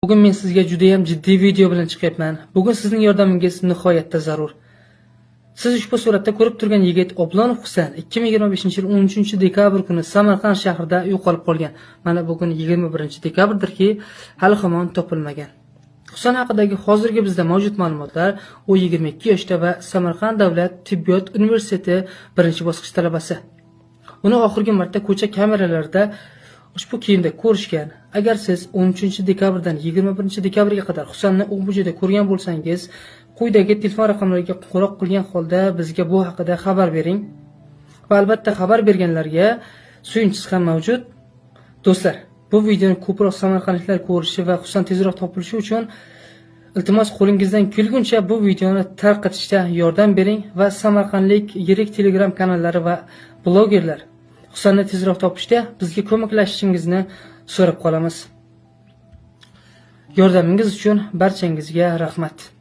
Bugun men sizga juda ham jiddiy video bilan chiqyapman. Bugun sizning yordamingiz nihoyatda zarur. Siz ushbu suratda ko'rib turgan yigit Oblonov Husan 2025-yil 13-dekabr kuni Samarqand shahrida yo'qolib qolgan. Mana bugun 21-dekabrdirki, hali hamon topilmagan. Husan haqidagi hozirgi bizda mavjud ma'lumotlar, u 22 yoshda va Samarqand davlat tibbiyot universiteti 1-bosqich talabasi. Uni oxirgi marta ko'cha kameralarida ushbu kiyimda ko'rishgan. Agar siz 13-dekabrdan 21-dekabrga qadar Husanni u joyda ko'rgan bo'lsangiz, quyidagi telefon raqamlariga qo'ng'iroq qilgan holda bizga bu haqida xabar bering. Va albatta xabar berganlarga suyunchisi ham mavjud. Do'stlar, bu videoni ko'proq samarqandliklar ko'rishi va Husan tezroq topilishi uchun iltimos qo'lingizdan kelguncha bu videoni tarqatishda yordam bering va samarqandlik yirik Telegram kanallari va blogerlar Husanni tezroq topishda bizga ko'maklashishingizni so'rab qolamiz. Yordamingiz uchun barchangizga rahmat.